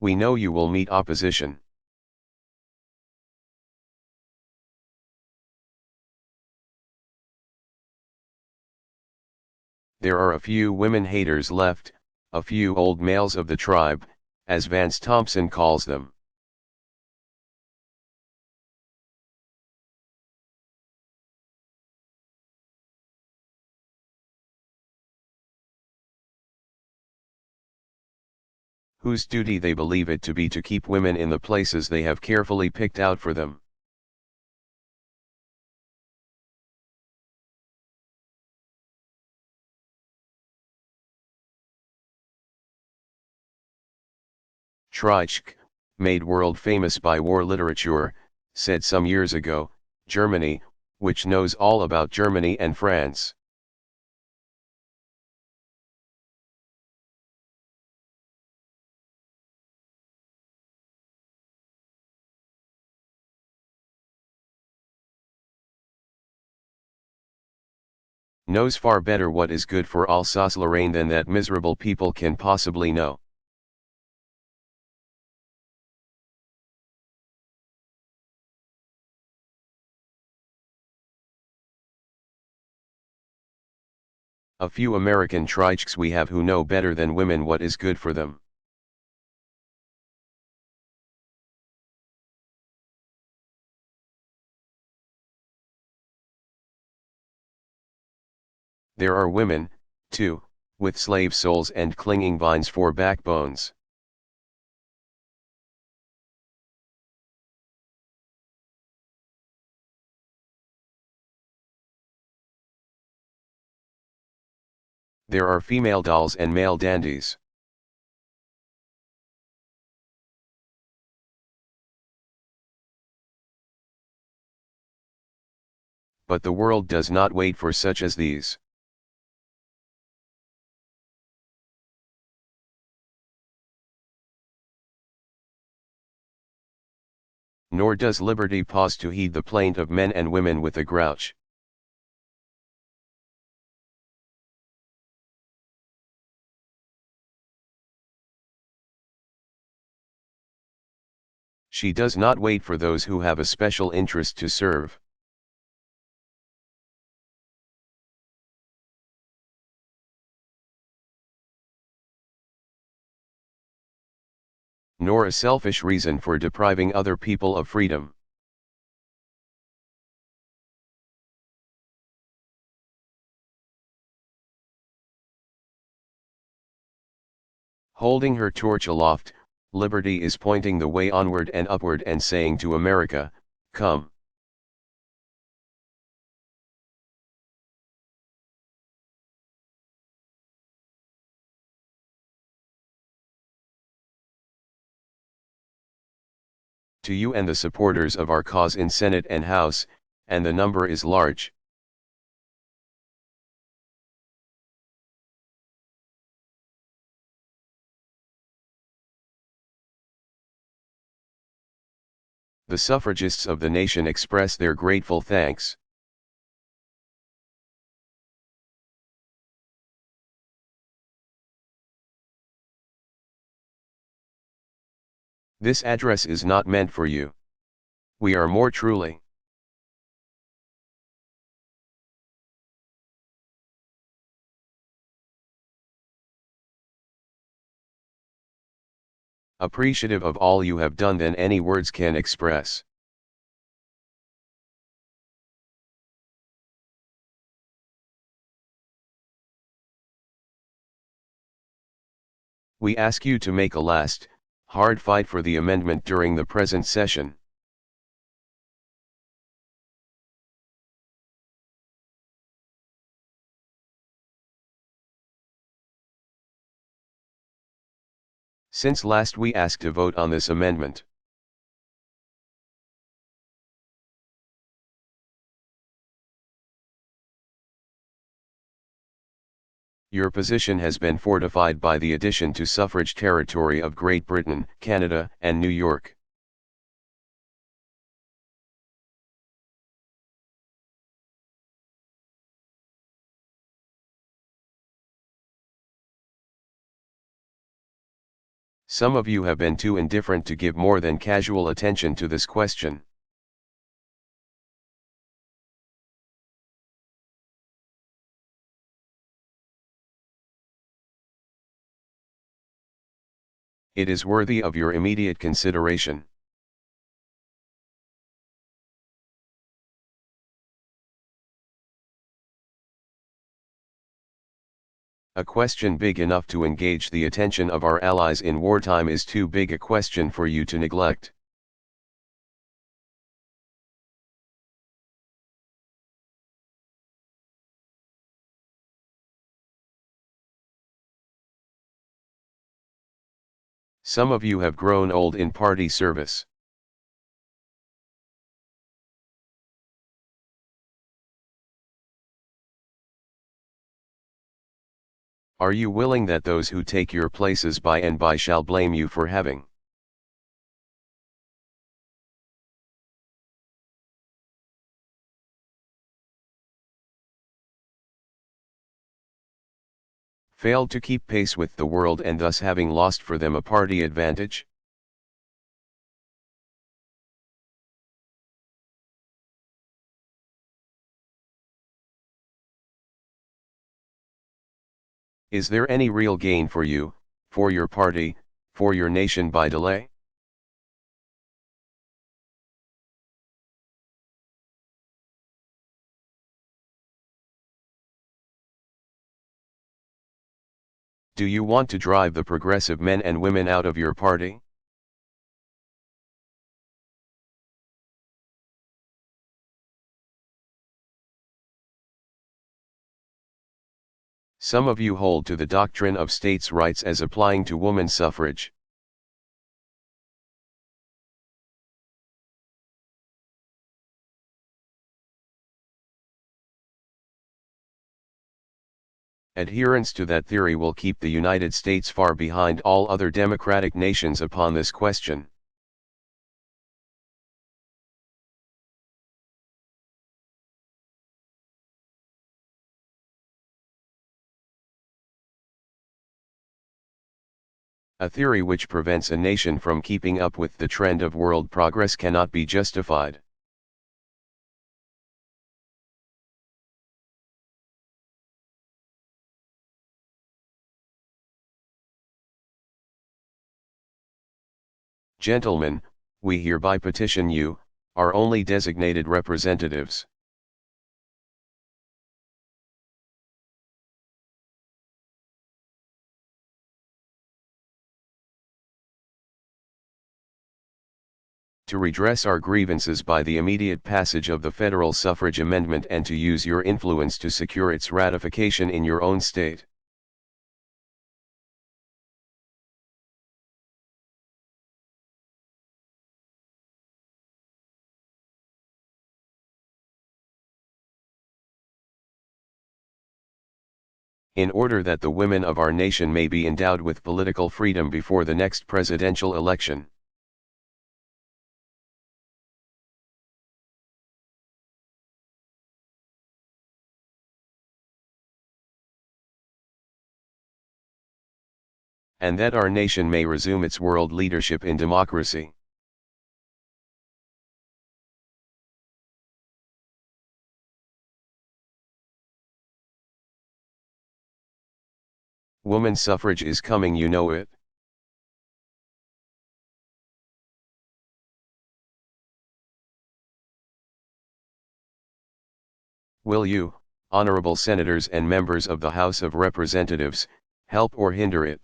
We know you will meet opposition. There are a few women haters left, a few old males of the tribe, as Vance Thompson calls them. Whose duty they believe it to be to keep women in the places they have carefully picked out for them. Treitschke, made world famous by war literature, said some years ago, Germany, which knows all about Germany and France. Knows far better what is good for Alsace-Lorraine than that miserable people can possibly know. A few American Treitschkes we have who know better than women what is good for them. There are women, too, with slave souls and clinging vines for backbones. There are female dolls and male dandies. But the world does not wait for such as these. Nor does liberty pause to heed the plaint of men and women with a grouch. She does not wait for those who have a special interest to serve. Nor a selfish reason for depriving other people of freedom. Holding her torch aloft, liberty is pointing the way onward and upward and saying to America, come. To you and the supporters of our cause in Senate and House, and the number is large. The suffragists of the nation express their grateful thanks. This address is not meant for you. We are more truly appreciative of all you have done than any words can express. We ask you to make a last, hard fight for the amendment during the present session. Since last we asked to vote on this amendment. Your position has been fortified by the addition to suffrage territory of Great Britain, Canada, and New York. Some of you have been too indifferent to give more than casual attention to this question. It is worthy of your immediate consideration. A question big enough to engage the attention of our allies in wartime is too big a question for you to neglect. Some of you have grown old in party service. Are you willing that those who take your places by and by shall blame you for having failed to keep pace with the world and thus having lost for them a party advantage? Is there any real gain for you, for your party, for your nation by delay? Do you want to drive the progressive men and women out of your party? Some of you hold to the doctrine of states' rights as applying to woman suffrage. Adherence to that theory will keep the United States far behind all other democratic nations upon this question. A theory which prevents a nation from keeping up with the trend of world progress cannot be justified. Gentlemen, we hereby petition you, our only designated representatives. To redress our grievances by the immediate passage of the federal suffrage amendment and to use your influence to secure its ratification in your own state. In order that the women of our nation may be endowed with political freedom before the next presidential election. And that our nation may resume its world leadership in democracy. Woman suffrage is coming, you know it. Will you, honorable senators and members of the House of Representatives, help or hinder it?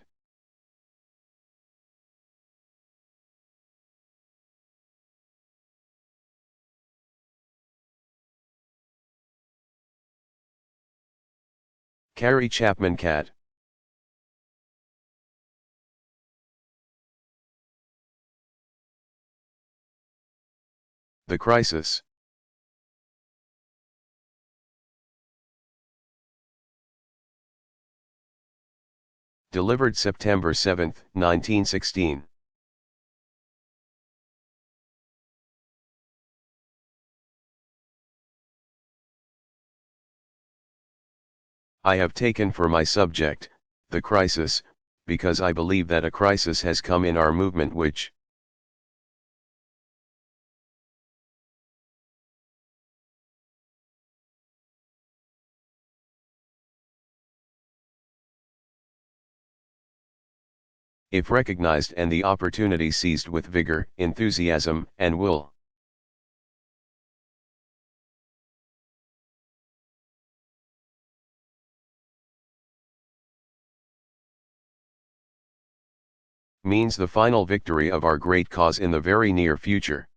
Carrie Chapman Catt. The Crisis. Delivered September 7, 1916. I have taken for my subject, the crisis, because I believe that a crisis has come in our movement which if recognized and the opportunity seized with vigor, enthusiasm, and will, means the final victory of our great cause in the very near future.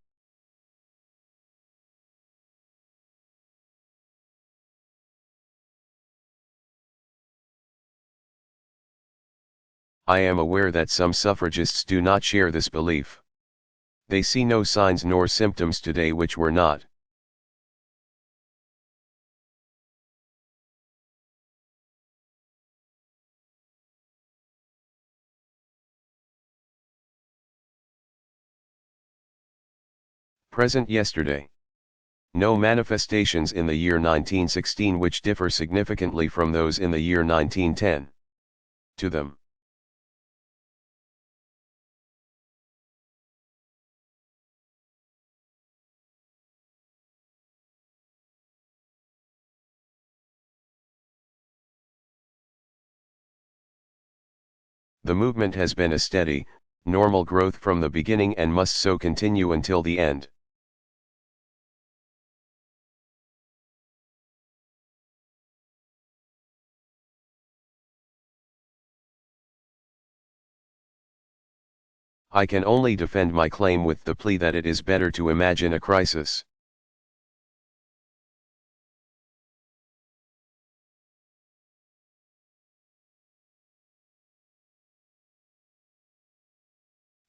I am aware that some suffragists do not share this belief. They see no signs nor symptoms today which were not present yesterday. No manifestations in the year 1916 which differ significantly from those in the year 1910. To them, the movement has been a steady, normal growth from the beginning and must so continue until the end. I can only defend my claim with the plea that it is better to imagine a crisis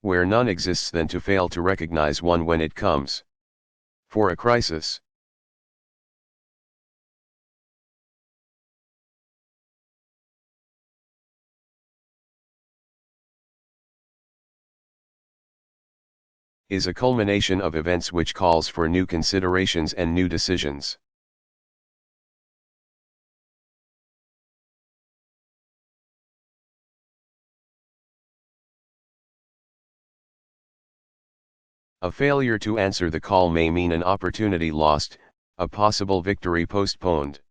where none exists than to fail to recognize one when it comes. For a crisis is a culmination of events which calls for new considerations and new decisions. A failure to answer the call may mean an opportunity lost, a possible victory postponed.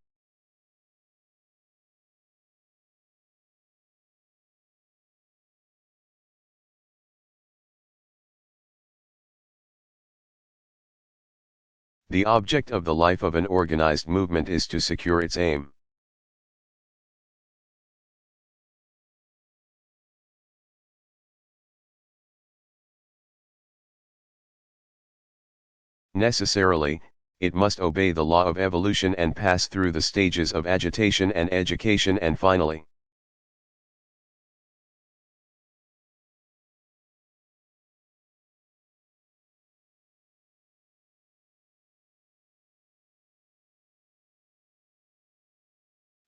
The object of the life of an organized movement is to secure its aim. Necessarily, it must obey the law of evolution and pass through the stages of agitation and education and finally,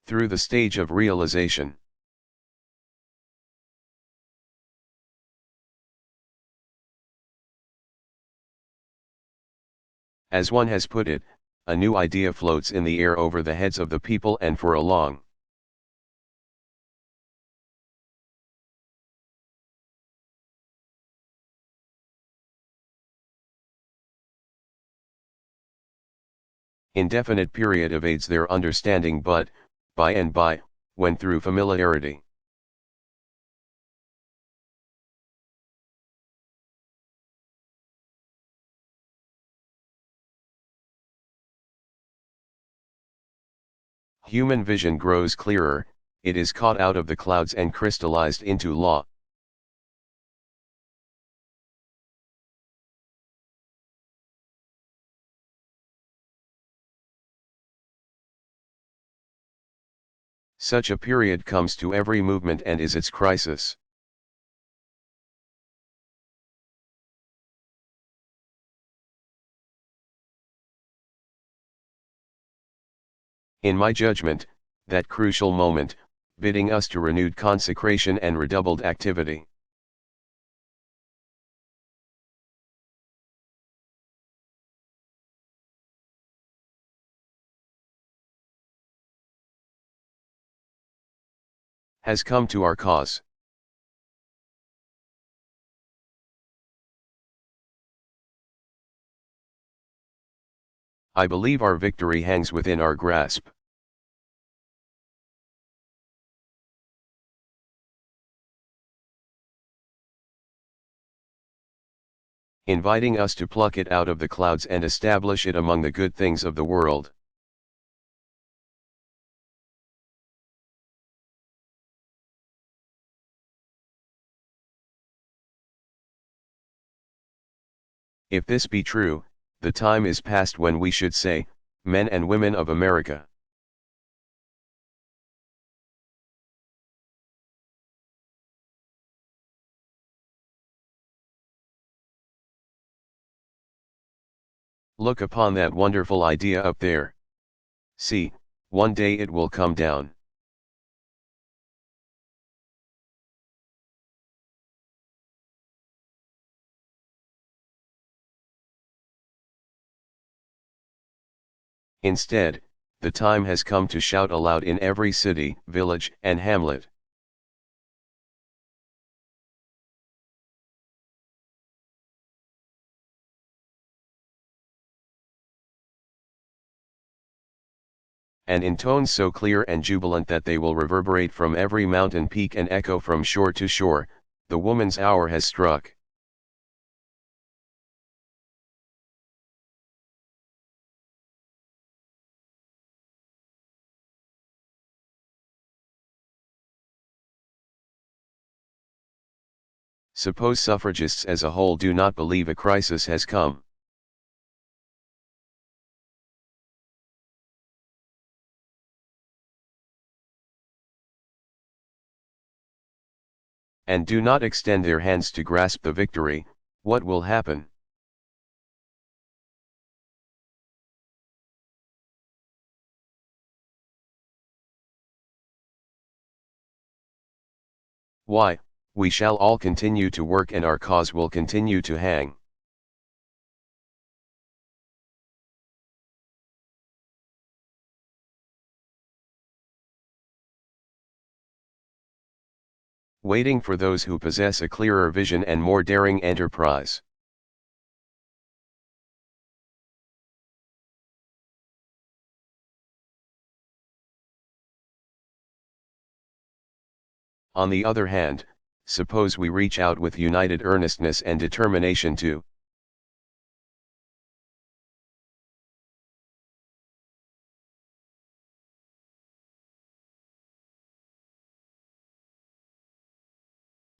through the stage of realization. As one has put it, a new idea floats in the air over the heads of the people and for a long indefinite period evades their understanding but, by and by, when through familiarity, human vision grows clearer, it is caught out of the clouds and crystallized into law. Such a period comes to every movement and is its crisis. In my judgment, that crucial moment, bidding us to renewed consecration and redoubled activity. Has come to our cause. I believe our victory hangs within our grasp. Inviting us to pluck it out of the clouds and establish it among the good things of the world. If this be true, the time is past when we should say, men and women of America. Look upon that wonderful idea up there. See, one day it will come down. Instead, the time has come to shout aloud in every city, village, and hamlet. And in tones so clear and jubilant that they will reverberate from every mountain peak and echo from shore to shore, the woman's hour has struck. Suppose suffragists as a whole do not believe a crisis has come. And do not extend their hands to grasp the victory, what will happen? Why, we shall all continue to work and our cause will continue to hang. Waiting for those who possess a clearer vision and more daring enterprise. On the other hand, suppose we reach out with united earnestness and determination to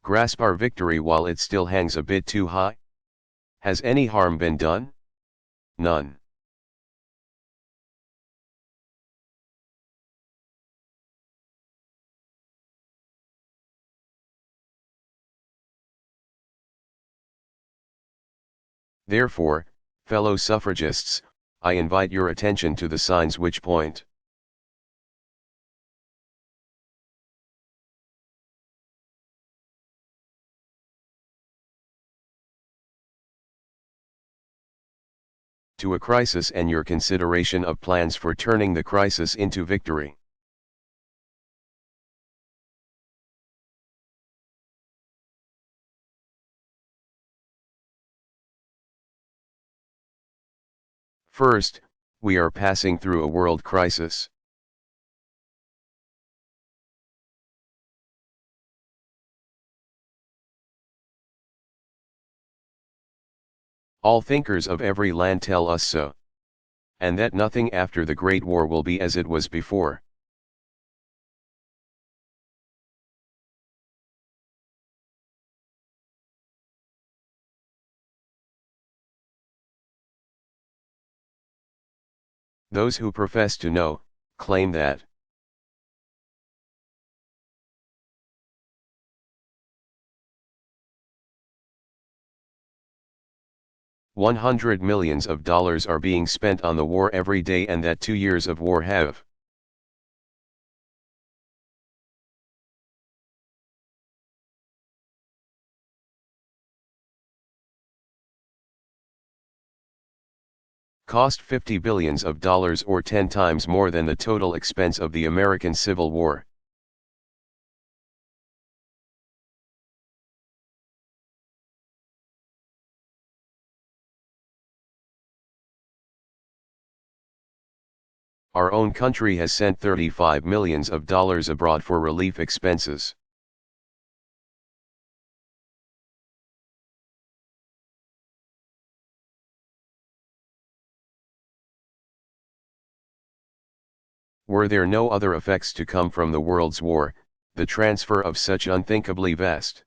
grasp our victory while it still hangs a bit too high? Has any harm been done? None. Therefore, fellow suffragists, I invite your attention to the signs which point to a crisis and your consideration of plans for turning the crisis into victory. First, we are passing through a world crisis. All thinkers of every land tell us so. And that nothing after the Great War will be as it was before. Those who profess to know, claim that 100 millions of dollars are being spent on the war every day and that 2 years of war have cost 50 billions of dollars or 10 times more than the total expense of the American Civil War. Our own country has sent $35 million abroad for relief expenses. Were there no other effects to come from the world's war, the transfer of such unthinkably vast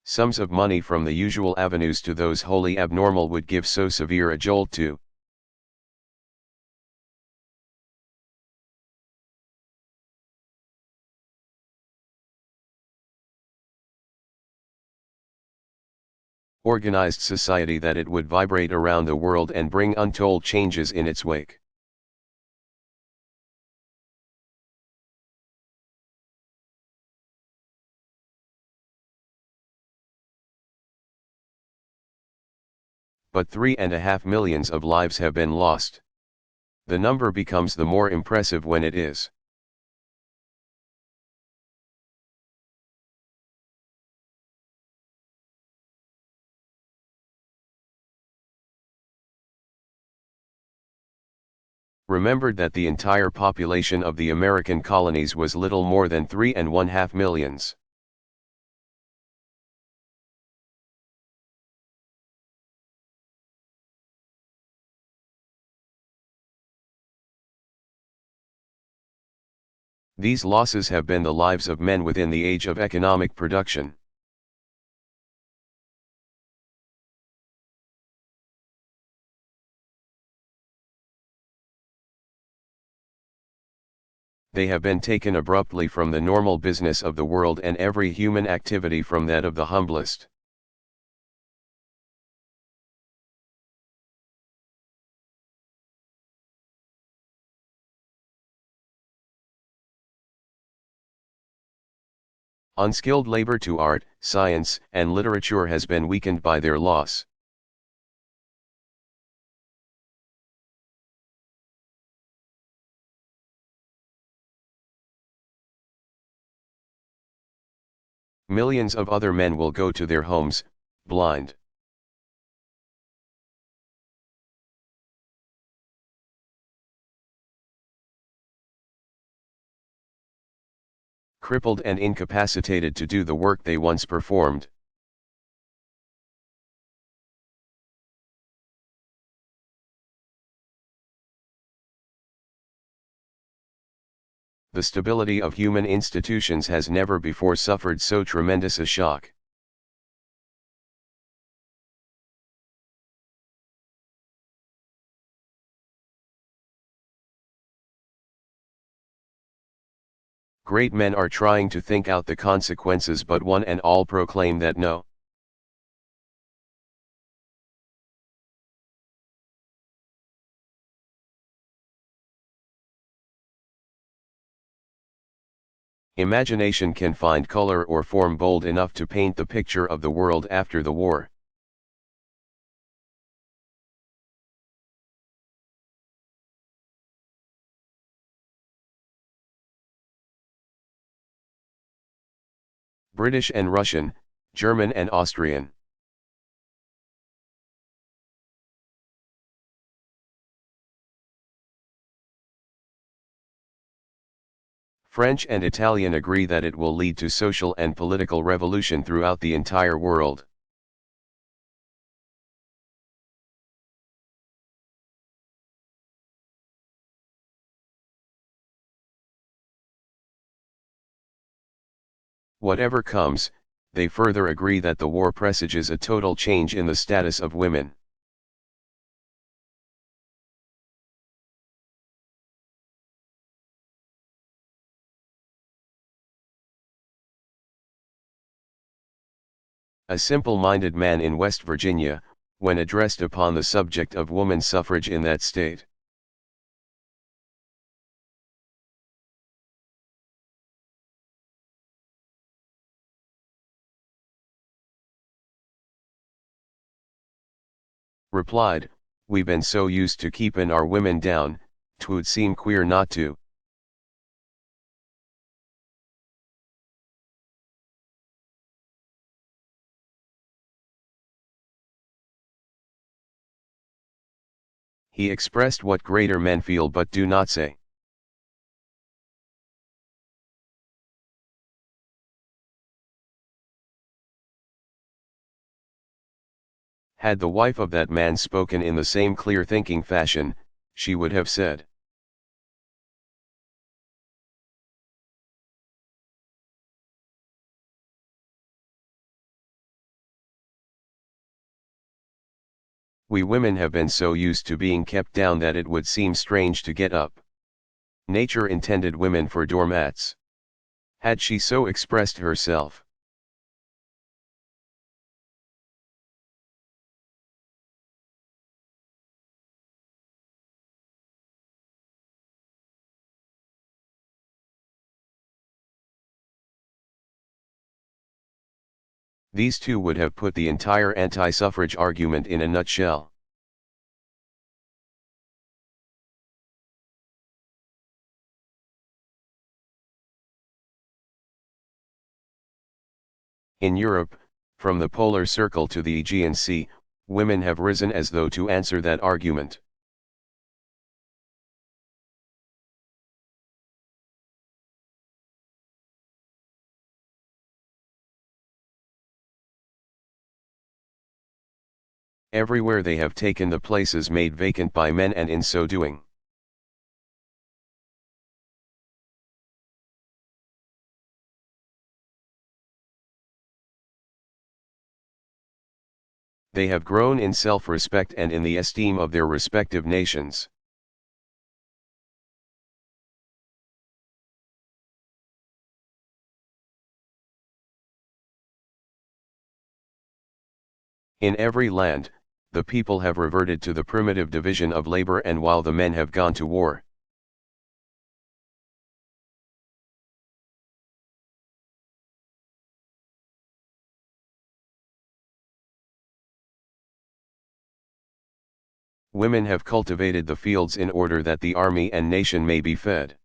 sums of money from the usual avenues to those wholly abnormal would give so severe a jolt to organized society that it would vibrate around the world and bring untold changes in its wake. But 3.5 million of lives have been lost. The number becomes the more impressive when it is remembered that the entire population of the American colonies was little more than 3.5 million. These losses have been the lives of men within the age of economic production. They have been taken abruptly from the normal business of the world and every human activity from that of the humblest. Unskilled labor to art, science, and literature has been weakened by their loss. Millions of other men will go to their homes, blind, crippled and incapacitated to do the work they once performed. The stability of human institutions has never before suffered so tremendous a shock. Great men are trying to think out the consequences, but one and all proclaim that no. Imagination can find color or form bold enough to paint the picture of the world after the war. British and Russian, German and Austrian. French and Italian agree that it will lead to social and political revolution throughout the entire world. Whatever comes, they further agree that the war presages a total change in the status of women. A simple-minded man in West Virginia, when addressed upon the subject of woman suffrage in that state, replied, "We been so used to keepin' our women down, 'twould seem queer not to." He expressed what greater men feel but do not say. Had the wife of that man spoken in the same clear-thinking fashion, she would have said, "We women have been so used to being kept down that it would seem strange to get up. Nature intended women for doormats." Had she so expressed herself? These two would have put the entire anti-suffrage argument in a nutshell. In Europe, from the polar circle to the Aegean Sea, women have risen as though to answer that argument. Everywhere they have taken the places made vacant by men, and in so doing, they have grown in self-respect and in the esteem of their respective nations. In every land, the people have reverted to the primitive division of labor, and while the men have gone to war, women have cultivated the fields in order that the army and nation may be fed.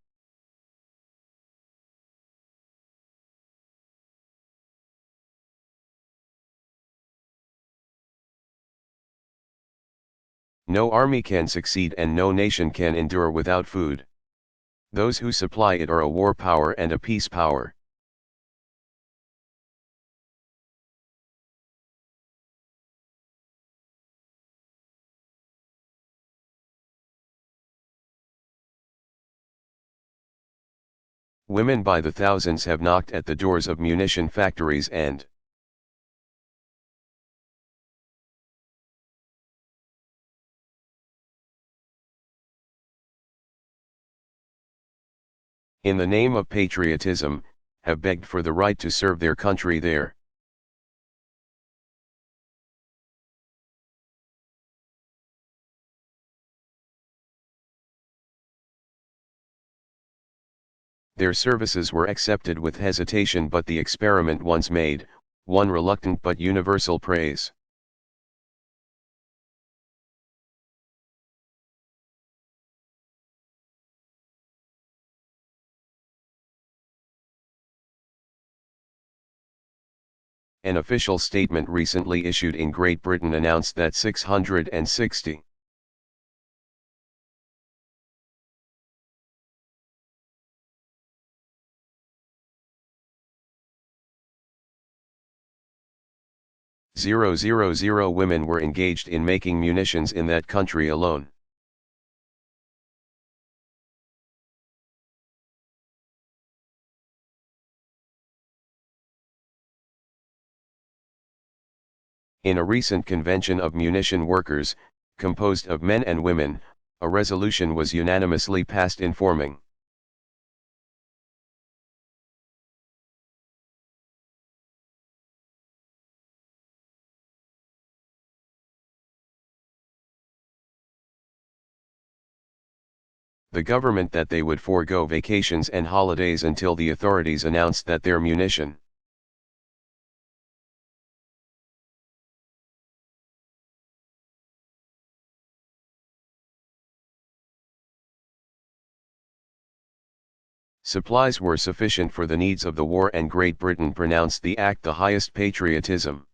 No army can succeed and no nation can endure without food. Those who supply it are a war power and a peace power. Women by the thousands have knocked at the doors of munition factories and in the name of patriotism, have begged for the right to serve their country there. Their services were accepted with hesitation, but the experiment once made, won reluctant but universal praise. An official statement recently issued in Great Britain announced that 660 women were engaged in making munitions in that country alone. In a recent convention of munition workers, composed of men and women, a resolution was unanimously passed informing the government that they would forego vacations and holidays until the authorities announced that their munition supplies were sufficient for the needs of the war, and Great Britain pronounced the act the highest patriotism.